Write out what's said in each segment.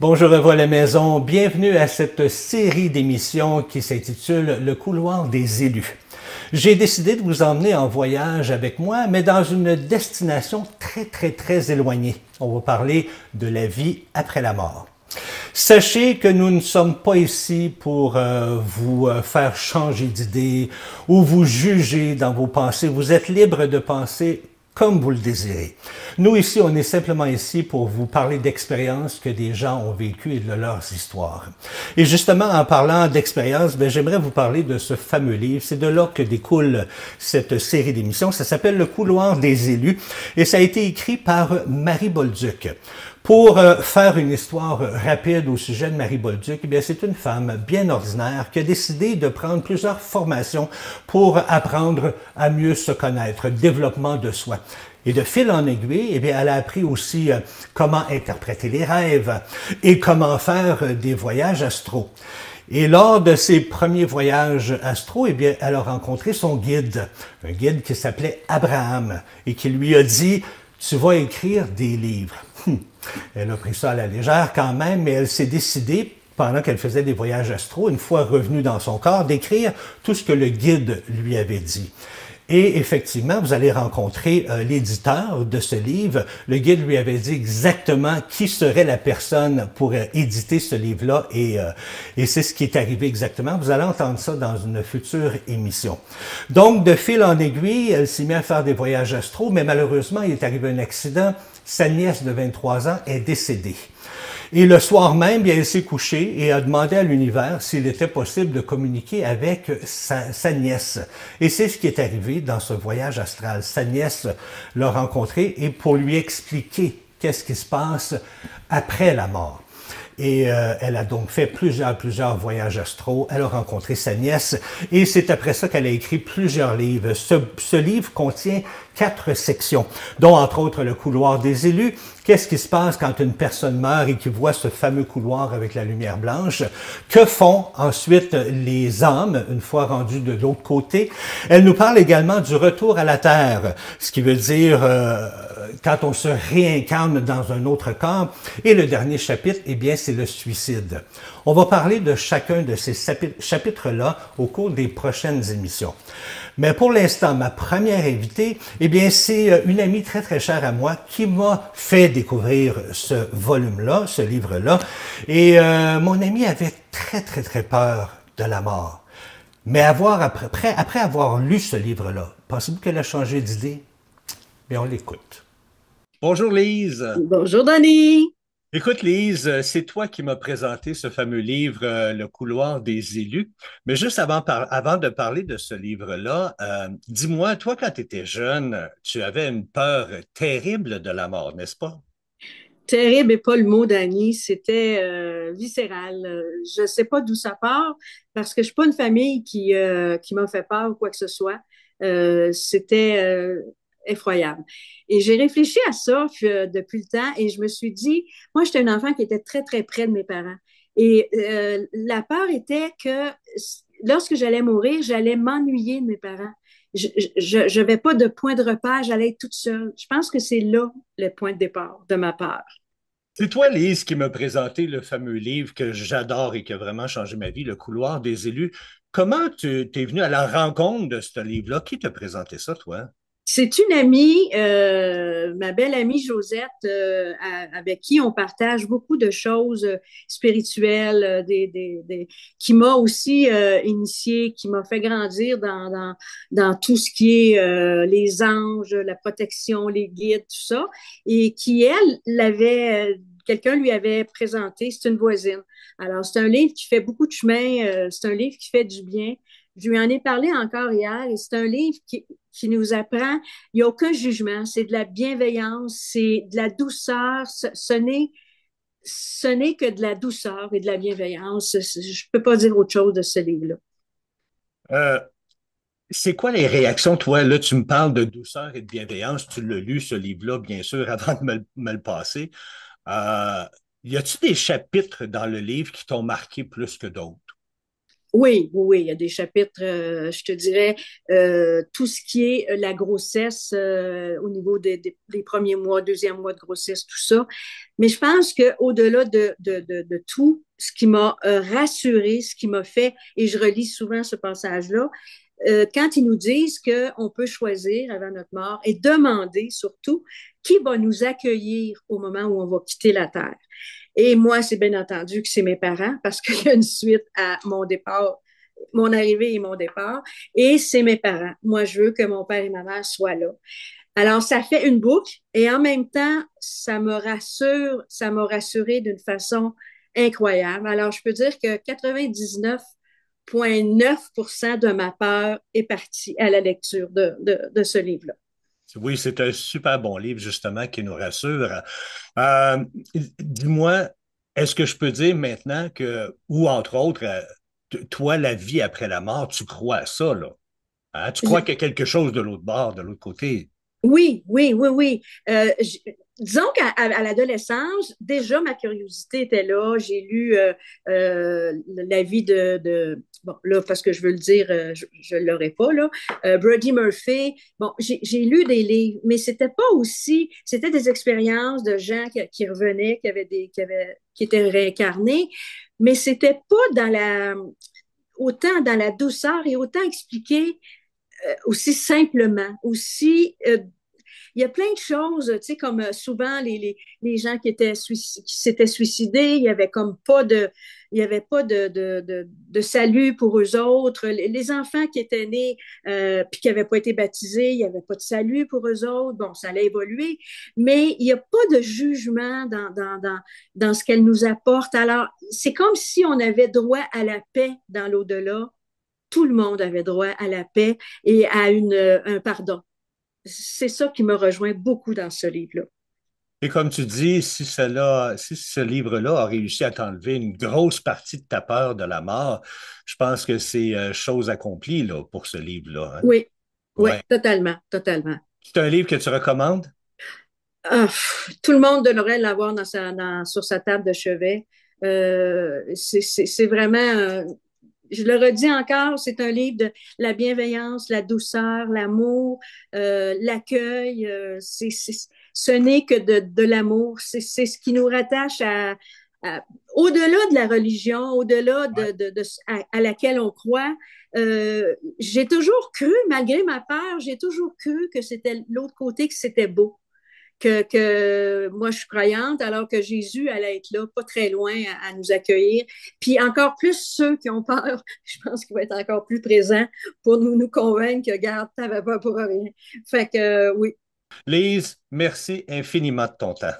Bonjour à vous à la maison, bienvenue à cette série d'émissions qui s'intitule Le couloir des élus. J'ai décidé de vous emmener en voyage avec moi, mais dans une destination très éloignée. On va parler de la vie après la mort. Sachez que nous ne sommes pas ici pour vous faire changer d'idée ou vous juger dans vos pensées. Vous êtes libre de penser comme vous le désirez. Nous ici, on est simplement ici pour vous parler d'expériences que des gens ont vécues et de leurs histoires. Et justement, en parlant d'expériences, j'aimerais vous parler de ce fameux livre. C'est de là que découle cette série d'émissions. Ça s'appelle Le couloir des élus et ça a été écrit par Marie Bolduc. Pour faire une histoire rapide au sujet de Marie Bolduc, eh bien, c'est une femme bien ordinaire qui a décidé de prendre plusieurs formations pour apprendre à mieux se connaître, développement de soi. Et de fil en aiguille, eh bien, elle a appris aussi comment interpréter les rêves et comment faire des voyages astraux. Et lors de ses premiers voyages astro, eh bien, elle a rencontré son guide, un guide qui s'appelait Abraham et qui lui a dit « Tu vas écrire des livres. » Elle a pris ça à la légère quand même, mais elle s'est décidée, pendant qu'elle faisait des voyages astro, une fois revenue dans son corps, d'écrire tout ce que le guide lui avait dit. Et effectivement, vous allez rencontrer l'éditeur de ce livre. Le guide lui avait dit exactement qui serait la personne pour éditer ce livre-là et c'est ce qui est arrivé exactement. Vous allez entendre ça dans une future émission. Donc, de fil en aiguille, elle s'est mise à faire des voyages astro, mais malheureusement, il est arrivé un accident. Sa nièce de 23 ans est décédée. Et le soir même, bien, elle s'est couchée et a demandé à l'univers s'il était possible de communiquer avec sa nièce. Et c'est ce qui est arrivé dans ce voyage astral. Sa nièce l'a rencontré et pour lui expliquer qu'est-ce qui se passe après la mort. Et elle a donc fait plusieurs voyages astraux. Elle a rencontré sa nièce et c'est après ça qu'elle a écrit plusieurs livres. Ce livre contient 4 sections, dont entre autres le couloir des élus. Qu'est-ce qui se passe quand une personne meurt et qui voit ce fameux couloir avec la lumière blanche? Que font ensuite les âmes une fois rendues de l'autre côté? Elle nous parle également du retour à la terre, ce qui veut dire quand on se réincarne dans un autre corps. Et le dernier chapitre, eh bien, c'est le suicide. On va parler de chacun de ces chapitres-là au cours des prochaines émissions. Mais pour l'instant, ma première invitée, eh bien, c'est une amie très chère à moi qui m'a fait découvrir ce volume-là, ce livre-là. Et mon amie avait très peur de la mort. Mais après avoir lu ce livre-là, pensez-vous qu'elle a changé d'idée? Bien, on l'écoute. Bonjour Lise. Bonjour, Denis. Écoute Lise, c'est toi qui m'as présenté ce fameux livre, Le couloir des élus. Mais juste avant de parler de ce livre-là, dis-moi, toi, quand tu étais jeune, tu avais une peur terrible de la mort, n'est-ce pas? Terrible n'est pas le mot, Dani. C'était viscéral. Je ne sais pas d'où ça part parce que je ne suis pas une famille qui m'a fait peur ou quoi que ce soit. C'était effroyable. Et j'ai réfléchi à ça depuis le temps et je me suis dit, moi, j'étais un enfant qui était très près de mes parents. Et la peur était que lorsque j'allais mourir, j'allais m'ennuyer de mes parents. Je n'avais pas de point de repère, j'allais être toute seule. Je pense que c'est là le point de départ de ma peur. C'est toi, Lise, qui m'a présenté le fameux livre que j'adore et qui a vraiment changé ma vie, Le couloir des élus. Comment tu t'es venu à la rencontre de ce livre-là? Qui t'a présenté ça, toi? C'est une amie, ma belle amie Josette, avec qui on partage beaucoup de choses spirituelles, qui m'a aussi initiée, qui m'a fait grandir dans tout ce qui est les anges, la protection, les guides, tout ça, et qui, elle, quelqu'un lui avait présenté, c'est une voisine. Alors, c'est un livre qui fait beaucoup de chemin, c'est un livre qui fait du bien. Je lui en ai parlé encore hier et c'est un livre qui nous apprend, il n'y a aucun jugement, c'est de la bienveillance, c'est de la douceur, ce n'est que de la douceur et de la bienveillance. Je ne peux pas dire autre chose de ce livre-là. Euh, c'est quoi les réactions, toi? Là, tu me parles de douceur et de bienveillance. Tu l'as lu, ce livre-là, bien sûr, avant de me le passer. Euh, y a-t-il des chapitres dans le livre qui t'ont marqué plus que d'autres? Oui, oui, oui, il y a des chapitres, je te dirais, tout ce qui est la grossesse au niveau des premiers mois, deuxième mois de grossesse, tout ça. Mais je pense qu'au-delà de tout, ce qui m'a rassurée, ce qui m'a fait, et je relis souvent ce passage-là, quand ils nous disent qu'on peut choisir avant notre mort et demander surtout qui va nous accueillir au moment où on va quitter la terre. Et moi, c'est bien entendu que c'est mes parents parce qu'il y a une suite à mon départ, mon arrivée et mon départ. Et c'est mes parents. Moi, je veux que mon père et ma mère soient là. Alors, ça fait une boucle et en même temps, ça m'a rassuré d'une façon incroyable. Alors, je peux dire que 99,9% de ma peur est partie à la lecture de ce livre-là. Oui, c'est un super bon livre, justement, qui nous rassure. Euh, Dis-moi, est-ce que je peux dire maintenant que, ou entre autres, toi, la vie après la mort, tu crois à ça, là? Hein? Tu crois qu'il y a quelque chose de l'autre bord, de l'autre côté? Oui, oui, oui, oui. Disons qu'à l'adolescence, déjà ma curiosité était là. J'ai lu la vie bon là parce que je veux le dire, je l'aurais pas là. Brady Murphy. Bon, j'ai lu des livres, mais c'était pas aussi. C'était des expériences de gens qui revenaient, qui étaient réincarnés, mais c'était pas autant dans la douceur et autant expliqué aussi simplement, aussi il y a plein de choses, tu sais, comme souvent les gens qui s'étaient suicidés, il y avait comme pas de, il y avait pas de salut pour eux autres. Les enfants qui étaient nés puis qui n'avaient pas été baptisés, il n'y avait pas de salut pour eux autres. Bon, ça allait évoluer, mais il n'y a pas de jugement dans ce qu'elle nous apporte. Alors, c'est comme si on avait droit à la paix dans l'au-delà. Tout le monde avait droit à la paix et à un pardon. C'est ça qui me rejoint beaucoup dans ce livre-là. Et comme tu dis, si ce livre-là a réussi à t'enlever une grosse partie de ta peur de la mort, je pense que c'est chose accomplie là, pour ce livre-là. Hein? Oui, oui, Ouais. totalement, totalement. C'est un livre que tu recommandes? Ah, tout le monde devrait l'avoir sur sa table de chevet. C'est vraiment, je le redis encore, c'est un livre de la bienveillance, la douceur, l'amour, l'accueil. Ce n'est que de l'amour. C'est ce qui nous rattache au-delà de la religion, au-delà à laquelle on croit. J'ai toujours cru, malgré ma peur, j'ai toujours cru que c'était l'autre côté, que c'était beau. Que moi, je suis croyante, alors que Jésus allait être là, pas très loin, à nous accueillir. Puis encore plus ceux qui ont peur, je pense qu'il va être encore plus présent pour nous convaincre que, garde, t'avais peur pour rien. Fait que, oui, Lise, merci infiniment de ton temps.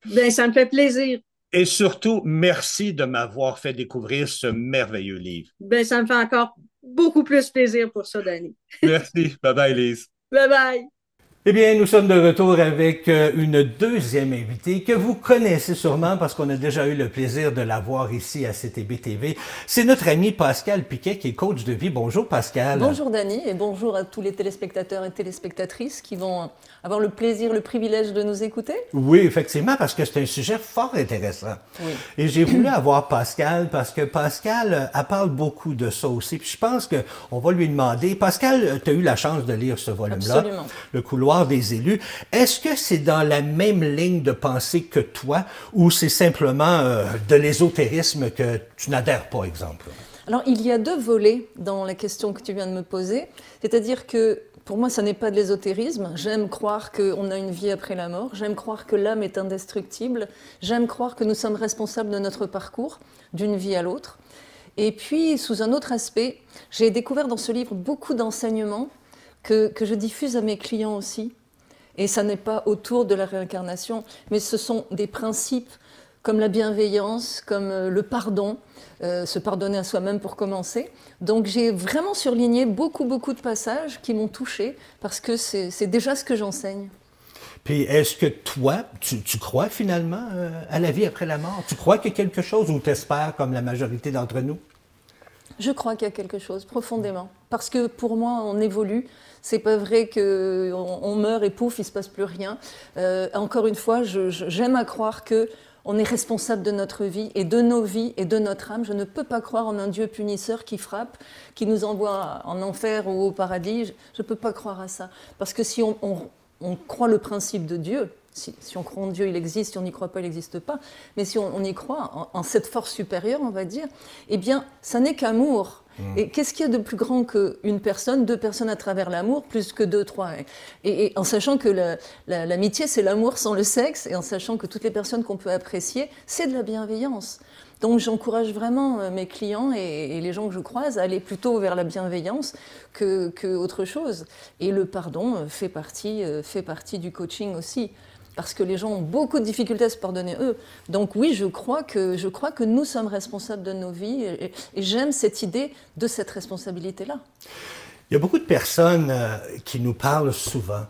ben, ça me fait plaisir. Et surtout, merci de m'avoir fait découvrir ce merveilleux livre. Ben, ça me fait encore beaucoup plus plaisir pour ça, Danny. Merci. Bye bye, Lise. Bye bye! Eh bien, nous sommes de retour avec une deuxième invitée que vous connaissez sûrement parce qu'on a déjà eu le plaisir de la voir ici à CTB TV. C'est notre ami Pascal Piquet qui est coach de vie. Bonjour Pascal. Bonjour Dany et bonjour à tous les téléspectateurs et téléspectatrices qui vont avoir le plaisir, le privilège de nous écouter. Oui, effectivement, parce que c'est un sujet fort intéressant. Oui. Et j'ai voulu avoir Pascal parce que Pascal, elle parle beaucoup de ça aussi. Puis je pense qu'on va lui demander. Pascal, tu as eu la chance de lire ce volume-là. Absolument. Le couloir des élus. Est-ce que c'est dans la même ligne de pensée que toi ou c'est simplement de l'ésotérisme que tu n'adhères pas, exemple? Alors, il y a deux volets dans la question que tu viens de me poser. C'est-à-dire que pour moi, ça n'est pas de l'ésotérisme. J'aime croire qu'on a une vie après la mort. J'aime croire que l'âme est indestructible. J'aime croire que nous sommes responsables de notre parcours, d'une vie à l'autre. Et puis, sous un autre aspect, j'ai découvert dans ce livre beaucoup d'enseignements que je diffuse à mes clients aussi. Et ça n'est pas autour de la réincarnation, mais ce sont des principes comme la bienveillance, comme le pardon, se pardonner à soi-même pour commencer. Donc j'ai vraiment surligné beaucoup de passages qui m'ont touchée parce que c'est déjà ce que j'enseigne. Puis est-ce que toi, tu crois finalement à la vie après la mort? Tu crois qu'il y a quelque chose ou t'espères comme la majorité d'entre nous? Je crois qu'il y a quelque chose, profondément. Parce que pour moi, on évolue. C'est pas vrai qu'on meurt et pouf, il se passe plus rien. Encore une fois, j'aime à croire que On est responsable de notre vie et de nos vies et de notre âme. Je ne peux pas croire en un Dieu punisseur qui frappe, qui nous envoie en enfer ou au paradis. Je ne peux pas croire à ça. Parce que si on croit le principe de Dieu, si on croit en Dieu, il existe, si on n'y croit pas, il n'existe pas, mais si on y croit, en cette force supérieure, on va dire, eh bien, ça n'est qu'amour. Et qu'est-ce qu'il y a de plus grand qu'une personne, deux personnes à travers l'amour, plus que deux, trois? Et en sachant que l'amitié, c'est l'amour sans le sexe, et en sachant que toutes les personnes qu'on peut apprécier, c'est de la bienveillance. Donc j'encourage vraiment mes clients et les gens que je croise à aller plutôt vers la bienveillance que autre chose. Et le pardon fait partie du coaching aussi. Parce que les gens ont beaucoup de difficultés à se pardonner eux. Donc oui, je crois que nous sommes responsables de nos vies et j'aime cette idée de cette responsabilité-là. Il y a beaucoup de personnes qui nous parlent souvent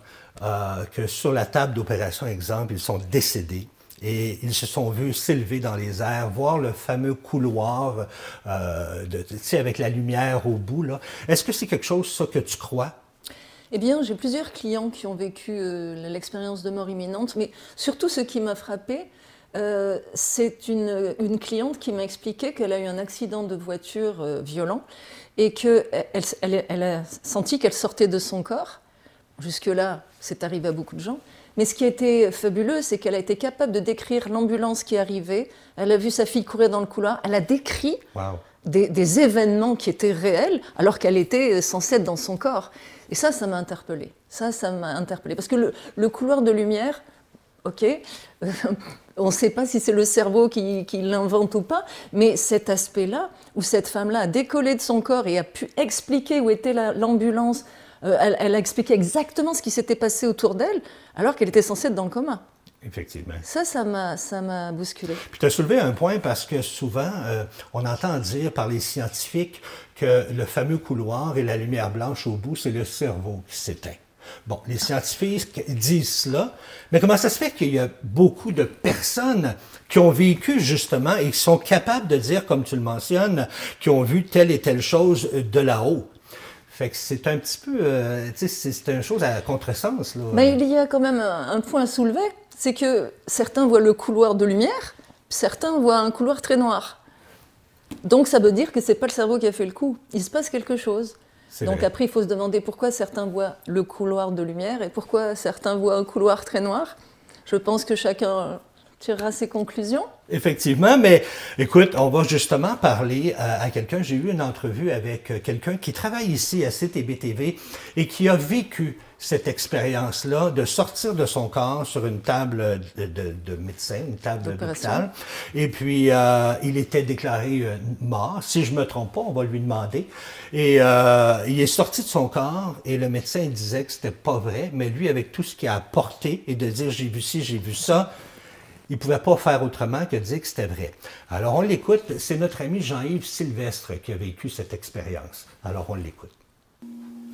que sur la table d'opération, exemple, ils sont décédés et ils se sont vus s'élever dans les airs, voir le fameux couloir avec la lumière au bout, là. Est-ce que c'est quelque chose, ça, que tu crois? Eh bien, j'ai plusieurs clients qui ont vécu l'expérience de mort imminente, mais surtout ce qui m'a frappée, c'est une cliente qui m'a expliqué qu'elle a eu un accident de voiture violent et qu'elle a senti qu'elle sortait de son corps. Jusque-là, c'est arrivé à beaucoup de gens. Mais ce qui a été fabuleux, c'est qu'elle a été capable de décrire l'ambulance qui arrivait. Elle a vu sa fille courir dans le couloir. Elle a décrit des événements qui étaient réels alors qu'elle était censée être dans son corps. Et ça m'a interpellée. Ça m'a interpellée. Parce que le couloir de lumière, ok, on ne sait pas si c'est le cerveau qui l'invente ou pas, mais cet aspect-là, où cette femme-là a décollé de son corps et a pu expliquer où était l'ambulance, elle a expliqué exactement ce qui s'était passé autour d'elle, alors qu'elle était censée être dans le coma. Effectivement. Ça m'a bousculé. Puis tu as soulevé un point parce que souvent, on entend dire par les scientifiques que le fameux couloir et la lumière blanche au bout, c'est le cerveau qui s'éteint. Bon, les scientifiques disent cela, mais comment ça se fait qu'il y a beaucoup de personnes qui ont vécu justement et qui sont capables de dire, comme tu le mentionnes, qui ont vu telle et telle chose de là-haut? Fait que c'est un petit peu, c'est une chose à contresens, là. Mais il y a quand même un point à soulever, c'est que certains voient le couloir de lumière, certains voient un couloir très noir. Donc ça veut dire que c'est pas le cerveau qui a fait le coup. Il se passe quelque chose. Donc vrai. Après, il faut se demander pourquoi certains voient le couloir de lumière et pourquoi certains voient un couloir très noir. Je pense que chacun tirera ses conclusions. Effectivement, mais écoute, on va justement parler à quelqu'un. J'ai eu une entrevue avec quelqu'un qui travaille ici à CTB-TV et qui a vécu cette expérience-là de sortir de son corps sur une table de médecin, une table d'hôpital. Et puis, il était déclaré mort. Si je me trompe pas, on va lui demander. Et il est sorti de son corps et le médecin disait que c'était pas vrai, mais lui, avec tout ce qu'il a apporté et de dire j'ai vu ci, j'ai vu ça, il ne pouvait pas faire autrement que de dire que c'était vrai. Alors, on l'écoute. C'est notre ami Jean-Yves Sylvestre qui a vécu cette expérience. Alors, on l'écoute.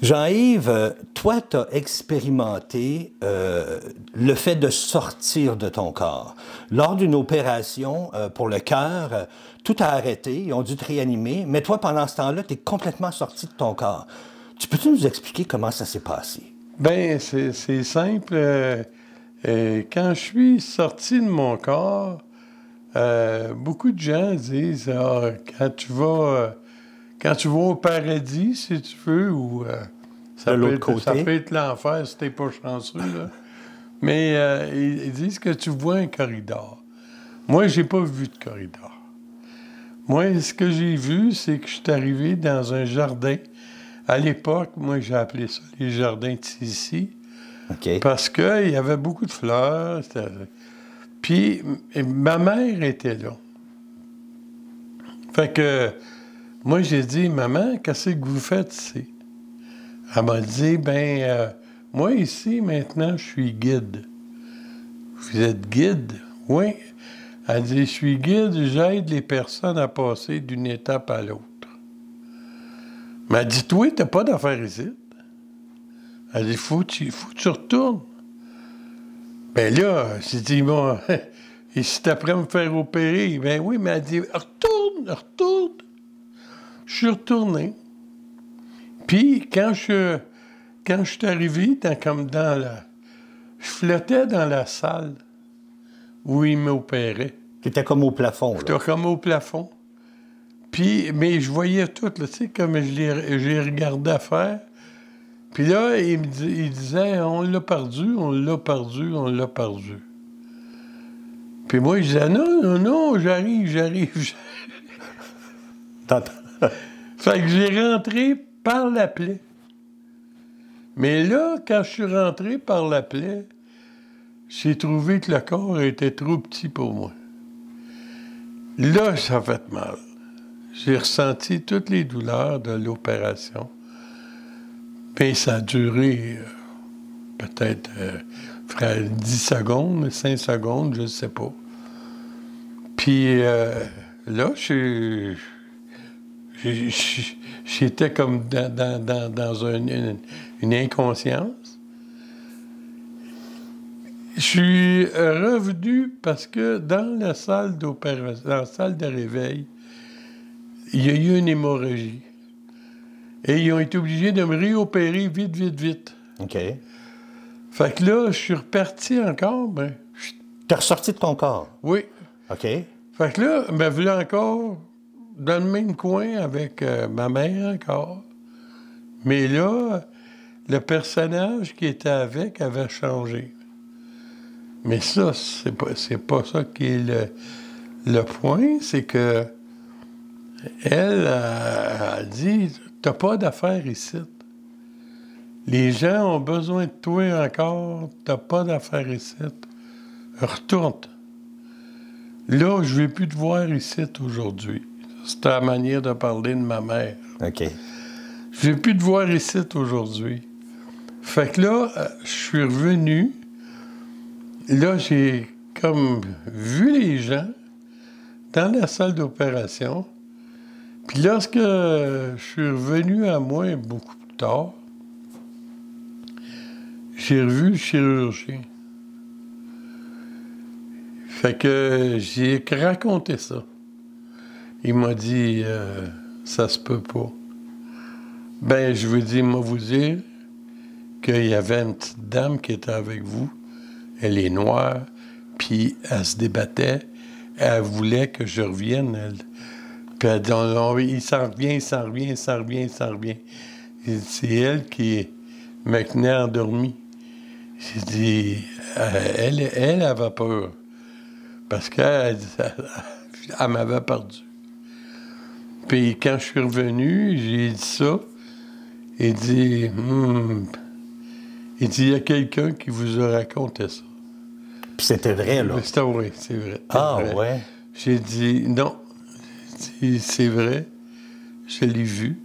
Jean-Yves, toi, tu as expérimenté le fait de sortir de ton corps. Lors d'une opération pour le cœur, tout a arrêté, ils ont dû te réanimer, mais toi, pendant ce temps-là, tu es complètement sorti de ton corps. Tu peux-tu nous expliquer comment ça s'est passé? Bien, c'est simple. Quand je suis sorti de mon corps, beaucoup de gens disent quand tu vas au paradis, si tu veux, ou ça peut être l'enfer si t'es pas chanceux, là. Mais ils disent que tu vois un corridor. Moi, j'ai pas vu de corridor. Moi, ce que j'ai vu, c'est que je suis arrivé dans un jardin. À l'époque, moi, j'ai appelé ça les jardins de Sissi. Okay. Parce qu'il y avait beaucoup de fleurs. Puis, ma mère était là. Fait que, moi, j'ai dit, maman, qu'est-ce que vous faites ici? Elle m'a dit, moi, ici, maintenant, je suis guide. Vous êtes guide? Oui. Elle dit, je suis guide, j'aide les personnes à passer d'une étape à l'autre. Mais elle dit, toi, t'as pas d'affaires ici. Elle dit, faut que tu retournes. Ben là, j'ai dit, bon, et si t'es prêt à me faire opérer? Ben oui, mais elle dit, retourne. Je suis retourné. Puis, quand je suis arrivé, je flottais dans la salle où il m'opérait. Tu étais comme au plafond, là. J'étais comme au plafond. Puis, mais je voyais tout, là, tu sais, comme j'ai regardé faire. Puis là, il disait, on l'a perdu, on l'a perdu, on l'a perdu. Puis moi, je disais, non, non, non, j'arrive. T'entends? Fait que j'ai rentré par la plaie. Mais là, quand je suis rentré par la plaie, j'ai trouvé que le corps était trop petit pour moi. Là, ça a fait mal. J'ai ressenti toutes les douleurs de l'opération. Puis ça a duré peut-être 10 secondes, 5 secondes, je ne sais pas. Puis là, j'étais comme dans une inconscience. Je suis revenu parce que dans la salle d'opération, dans la salle de réveil, il y a eu une hémorragie. Et ils ont été obligés de me réopérer vite, vite, vite. OK. Fait que là, je suis reparti encore, ben... T'es ressorti de ton corps? Oui. OK. Fait que là, me voilà encore dans le même coin avec ma mère encore. Mais là, le personnage qui était avec avait changé. Mais ça, c'est pas ça qui est le point, c'est que elle a dit, t'as pas d'affaires ici. Les gens ont besoin de toi encore, t'as pas d'affaires ici. Retourne. Là, je ne vais plus te voir ici aujourd'hui. C'est la manière de parler de ma mère. OK. Je ne vais plus te voir ici aujourd'hui. Fait que là, je suis revenu. Là, j'ai comme vu les gens dans la salle d'opération. Puis lorsque je suis revenu à moi beaucoup plus tard, j'ai revu le chirurgien. Fait que j'ai raconté ça. Il m'a dit, ça se peut pas. Ben, je veux dire, moi vous dire qu'il y avait une petite dame qui était avec vous. Elle est noire, puis elle se débattait. Elle voulait que je revienne, elle. Puis elle dit, il s'en revient, il s'en revient, il s'en revient, il s'en revient. C'est elle qui me tenait endormi. J'ai dit, elle avait peur. Parce qu'elle m'avait perdu. Puis quand je suis revenu, j'ai dit ça. Il dit, il y a quelqu'un qui vous a raconté ça. Puis c'était vrai, là? C'était vrai, c'est vrai. Ah, vrai. ouais? J'ai dit, non. J'ai dit, c'est vrai. Je l'ai vu.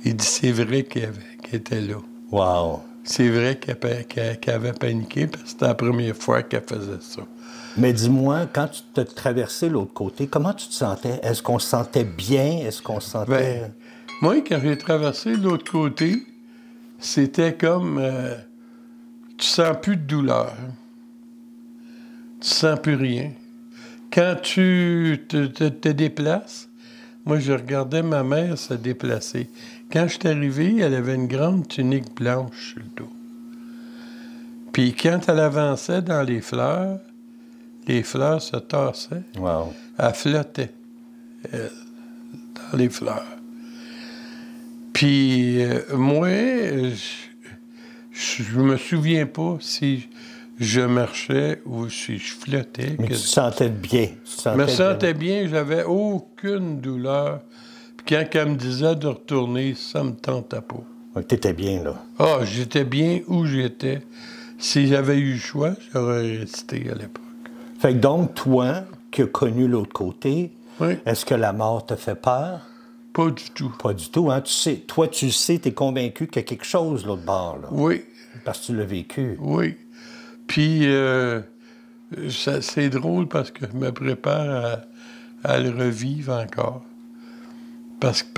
Il dit, c'est vrai qu'elle était là. Wow! C'est vrai qu'elle avait paniqué parce que c'était la première fois qu'elle faisait ça. Mais dis-moi, quand tu t'as traversé l'autre côté, comment tu te sentais? Est-ce qu'on se sentait bien? Est-ce qu'on se sentait... Ben, moi, quand j'ai traversé l'autre côté, c'était comme... tu sens plus de douleur. Tu sens plus rien. Quand tu te déplaces, moi, je regardais ma mère se déplacer. Quand je suis arrivé, elle avait une grande tunique blanche sur le dos. Puis quand elle avançait dans les fleurs se tassaient. Wow. Elle flottait dans les fleurs. Puis moi, je me souviens pas si je marchais ou si je flottais. Mais tu te sentais bien. Je me sentais bien, j'avais aucune douleur. Puis quand elle me disait de retourner, ça me tentait pas. Donc, t'étais bien, là. Ah, j'étais bien où j'étais. Si j'avais eu le choix, j'aurais resté à l'époque. Fait que donc, toi, qui as connu l'autre côté, Oui. est-ce que la mort te fait peur? Pas du tout. Pas du tout, hein? Tu sais, toi, tu sais, t'es convaincu qu'il y a quelque chose l'autre bord, là. Oui. Parce que tu l'as vécu. Oui. Puis, c'est drôle parce que je me prépare à le revivre encore. Parce que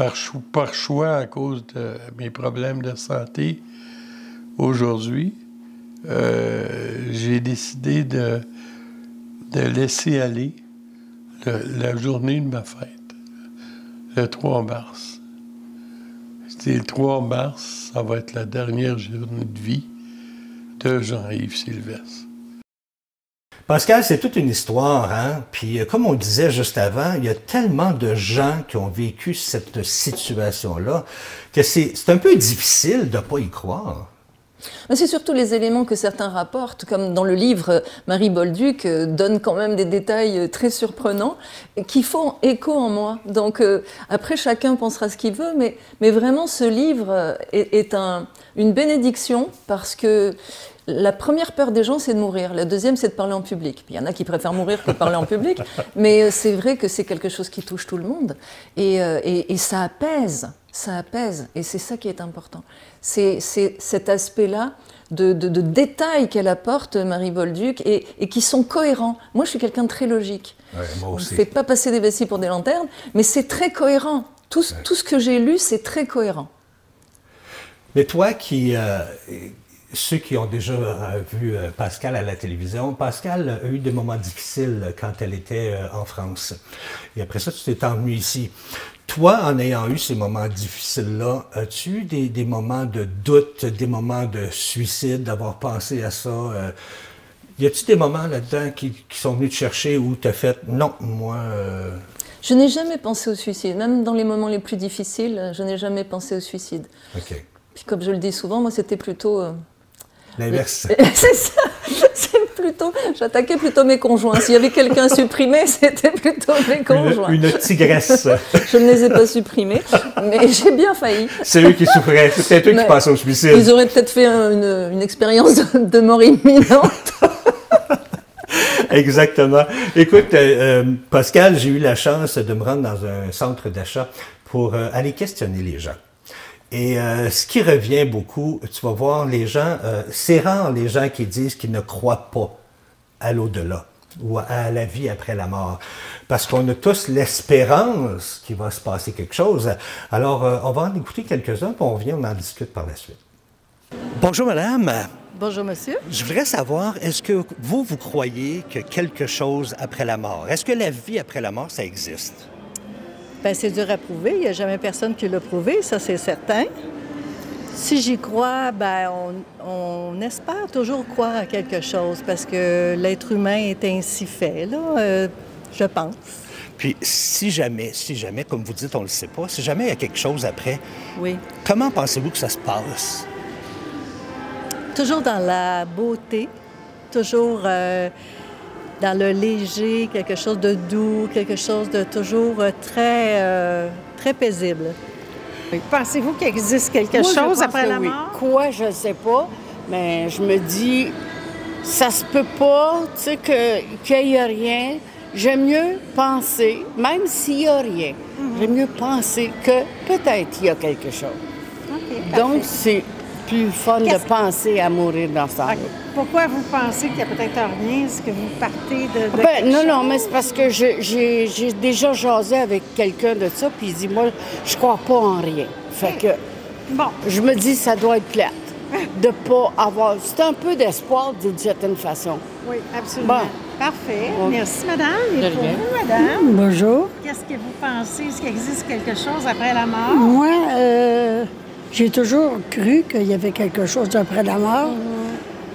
par choix, à cause de mes problèmes de santé, aujourd'hui, j'ai décidé de laisser aller la journée de ma fête, le 3 mars. C'était le 3 mars, ça va être la dernière journée de vie de Jean-Yves Sylvestre. Pascal, c'est toute une histoire, hein? Puis comme on disait juste avant, il y a tellement de gens qui ont vécu cette situation-là que c'est un peu difficile de ne pas y croire. C'est surtout les éléments que certains rapportent, comme dans le livre, Marie Bolduc donne quand même des détails très surprenants qui font écho en moi. Donc après, chacun pensera ce qu'il veut, mais vraiment ce livre est une bénédiction parce que la première peur des gens, c'est de mourir. La deuxième, c'est de parler en public. Il y en a qui préfèrent mourir que de parler en public, mais c'est vrai que c'est quelque chose qui touche tout le monde. Et ça apaise, et c'est ça qui est important. C'est cet aspect-là de détails qu'elle apporte, Marie Bolduc, et qui sont cohérents. Moi, je suis quelqu'un de très logique. Ouais, moi aussi. On ne fait pas passer des vessies pour des lanternes, mais c'est très cohérent. Tout ce que j'ai lu, c'est très cohérent. Mais toi ceux qui ont déjà vu Pascal à la télévision, Pascal a eu des moments difficiles quand elle était en France. Et après ça, tu t'es emmené ici. Toi, en ayant eu ces moments difficiles-là, as-tu eu des moments de doute, des moments de suicide, d'avoir pensé à ça? Y a-t-il des moments là-dedans qui sont venus te chercher où tu as fait « Non, moi... Je n'ai jamais pensé au suicide. Même dans les moments les plus difficiles, je n'ai jamais pensé au suicide. OK. Puis comme je le dis souvent, moi, c'était plutôt... L'inverse. C'est ça. J'attaquais plutôt mes conjoints. S'il y avait quelqu'un à supprimer, c'était plutôt mes conjoints. Une tigresse. Je ne les ai pas supprimés, mais j'ai bien failli. C'est eux qui souffraient. C'est peut-être eux qui pensaient au suicide. Ils auraient peut-être fait une expérience de mort imminente. Exactement. Écoute, Pascal, j'ai eu la chance de me rendre dans un centre d'achat pour aller questionner les gens. Et ce qui revient beaucoup, tu vas voir, les gens, c'est rare les gens qui disent qu'ils ne croient pas à l'au-delà ou à la vie après la mort. Parce qu'on a tous l'espérance qu'il va se passer quelque chose. Alors, on va en écouter quelques-uns, puis on revient, on en discute par la suite. Bonjour, madame. Bonjour, monsieur. Je voudrais savoir, est-ce que vous croyez que quelque chose après la mort? Est-ce que la vie après la mort, ça existe? Bien, c'est dur à prouver. Il n'y a jamais personne qui l'a prouvé, ça, c'est certain. Si j'y crois, bien, on espère toujours croire à quelque chose parce que l'être humain est ainsi fait, là, je pense. Puis, si jamais, comme vous dites, on ne le sait pas, si jamais il y a quelque chose après, oui. Comment pensez-vous que ça se passe? Toujours dans la beauté, toujours dans le léger, quelque chose de doux, quelque chose de toujours très paisible. Pensez-vous qu'il existe quelque chose après la mort? Quoi, je ne sais pas, mais je me dis, ça se peut pas, tu sais, qu'il n'y a rien. J'aime mieux penser, même s'il n'y a rien, j'aime mieux penser que peut-être il y a quelque chose. Okay, donc, c'est plus fun de penser à mourir dans ça. Okay. Pourquoi vous pensez qu'il n'y a peut-être rien? Est-ce que vous partez de non, chose? Non, mais c'est parce que j'ai déjà jasé avec quelqu'un de ça, puis il dit, moi, je crois pas en rien. Fait que, bon, je me dis, ça doit être plate de pas avoir... C'est un peu d'espoir d'une certaine façon. Oui, absolument. Bon. Parfait. Merci, madame. Et pour vous, madame? Bonjour. Qu'est-ce que vous pensez? Est-ce qu'il existe quelque chose après la mort? Moi, j'ai toujours cru qu'il y avait quelque chose après la mort.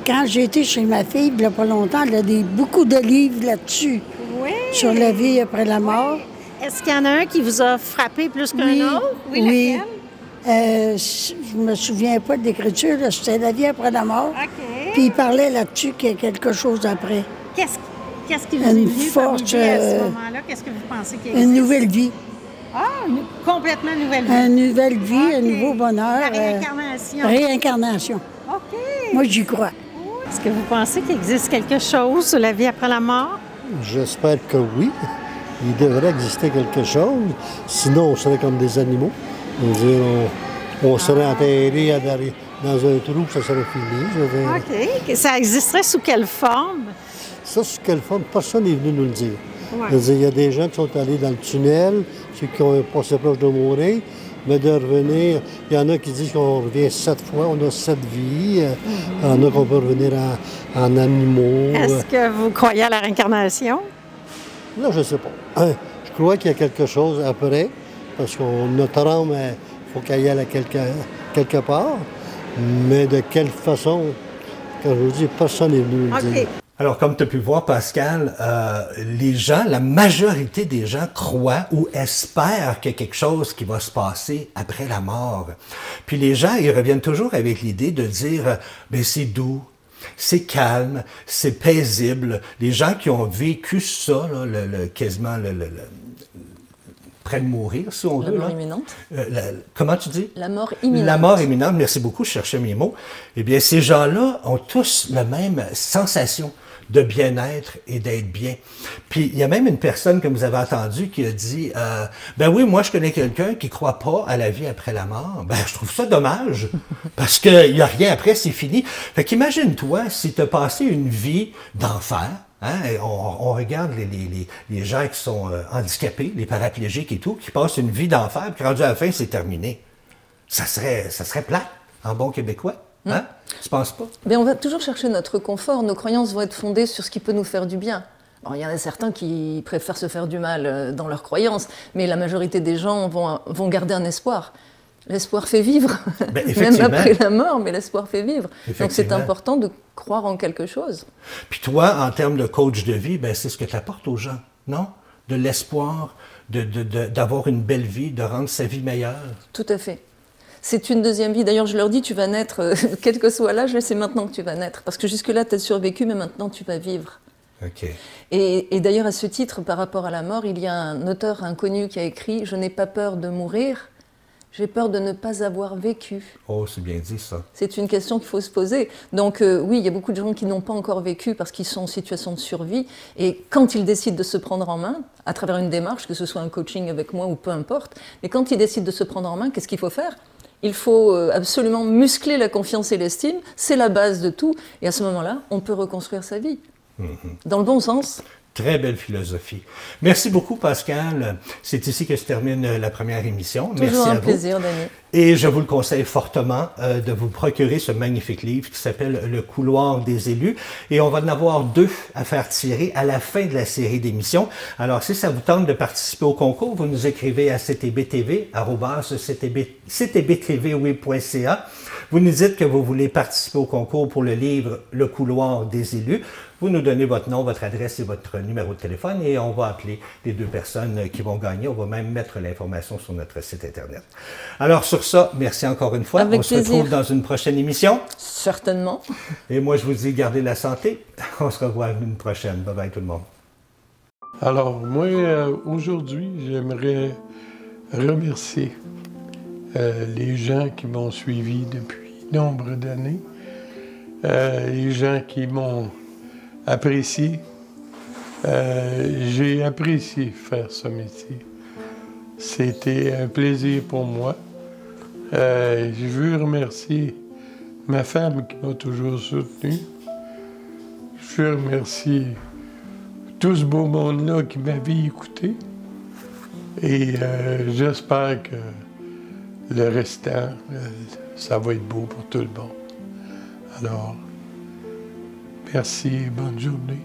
Quand j'ai été chez ma fille, il n'y a pas longtemps, elle a beaucoup de livres là-dessus. Oui. Sur la vie après la mort. Oui. Est-ce qu'il y en a un qui vous a frappé plus qu'un autre? Oui. Je me souviens pas de l'écriture, c'était la vie après la mort. OK. Puis il parlait là-dessus qu'il y a quelque chose après. Qu'est-ce qui vous est venu comme idée à ce moment-là? Qu'est-ce que vous pensez qu'il existe? Une nouvelle vie. Ah, complètement nouvelle vie. Une nouvelle vie, un nouveau bonheur. La réincarnation. Réincarnation. OK. Moi, j'y crois. Est-ce que vous pensez qu'il existe quelque chose sur la vie après la mort? J'espère que oui. Il devrait exister quelque chose. Sinon, on serait comme des animaux. On serait enterré dans un trou, ça serait fini. OK. Ça existerait sous quelle forme? Ça, sous quelle forme? Personne n'est venu nous le dire. Ouais. Il y a des gens qui sont allés dans le tunnel, ceux qui ont passé proche de mourir, mais de revenir, il y en a qui disent qu'on revient 7 fois, on a 7 vies. Il y en a qu'on peut revenir en animaux. Est-ce que vous croyez à la réincarnation? Là, je ne sais pas. Je crois qu'il y a quelque chose après, parce que notre âme, il faut qu'elle y aille quelque part. Mais de quelle façon, quand je vous dis, personne n'est venu nous le dire. Alors, comme tu as pu voir, Pascal, les gens, la majorité des gens croient ou espèrent qu'il y a quelque chose qui va se passer après la mort. Puis les gens, ils reviennent toujours avec l'idée de dire, ben c'est doux, c'est calme, c'est paisible. Les gens qui ont vécu ça, là, quasiment près de mourir, si on veut. La mort imminente. Comment tu dis? La mort imminente. La mort imminente, merci beaucoup, je cherchais mes mots. Eh bien, ces gens-là ont tous la même sensation de bien-être et d'être bien. Puis, il y a même une personne que vous avez entendue qui a dit ben oui, moi, je connais quelqu'un qui croit pas à la vie après la mort. Ben, je trouve ça dommage, parce qu'il n'y a rien après, c'est fini. Fait qu'imagine-toi si tu as passé une vie d'enfer. Hein? On regarde les gens qui sont handicapés, les paraplégiques et tout, qui passent une vie d'enfer, puis rendu à la fin, c'est terminé. Ça serait plat, en bon québécois. Hein? Tu penses pas? Mais on va toujours chercher notre confort. Nos croyances vont être fondées sur ce qui peut nous faire du bien. Alors, il y en a certains qui préfèrent se faire du mal dans leurs croyances, mais la majorité des gens vont garder un espoir. L'espoir fait vivre, ben, même après la mort, mais l'espoir fait vivre. Donc c'est important de croire en quelque chose. Puis toi, en termes de coach de vie, ben, c'est ce que tu apportes aux gens, non? De l'espoir, d'avoir une belle vie, de rendre sa vie meilleure. Tout à fait. C'est une deuxième vie. D'ailleurs, je leur dis, tu vas naître, quel que soit l'âge, c'est maintenant que tu vas naître. Parce que jusque-là, tu as survécu, mais maintenant, tu vas vivre. Okay. Et d'ailleurs, à ce titre, par rapport à la mort, il y a un auteur inconnu qui a écrit « Je n'ai pas peur de mourir, j'ai peur de ne pas avoir vécu ». Oh, c'est bien dit, ça. C'est une question qu'il faut se poser. Donc oui, il y a beaucoup de gens qui n'ont pas encore vécu parce qu'ils sont en situation de survie. Et quand ils décident de se prendre en main, à travers une démarche, que ce soit un coaching avec moi ou peu importe, mais quand ils décident de se prendre en main, qu'est-ce qu'il faut faire ? Il faut absolument muscler la confiance et l'estime, c'est la base de tout. Et à ce moment-là, on peut reconstruire sa vie. Dans le bon sens. Très belle philosophie. Merci beaucoup, Pascal. C'est ici que se termine la première émission. Toujours Merci à vous. Plaisir, Denis. Et je vous le conseille fortement de vous procurer ce magnifique livre qui s'appelle « Le couloir des élus ». Et on va en avoir 2 à faire tirer à la fin de la série d'émissions. Alors, si ça vous tente de participer au concours, vous nous écrivez à ctbtv@ctbtv.ca. Vous nous dites que vous voulez participer au concours pour le livre « Le couloir des élus ». Vous nous donnez votre nom, votre adresse et votre numéro de téléphone et on va appeler les 2 personnes qui vont gagner. On va même mettre l'information sur notre site Internet. Alors sur ça, merci encore une fois. Avec on se retrouve dans une prochaine émission. Certainement. Et moi, je vous dis, gardez la santé. On se revoit une prochaine. Bye bye tout le monde. Alors, moi, aujourd'hui, j'aimerais remercier les gens qui m'ont suivi depuis nombre d'années, les gens qui m'ont apprécié. J'ai apprécié faire ce métier. C'était un plaisir pour moi. Je veux remercier ma femme qui m'a toujours soutenu. Je veux remercier tout ce beau monde-là qui m'avait écouté. Et j'espère que le restant, ça va être beau pour tout le monde. Alors, merci et bonne journée.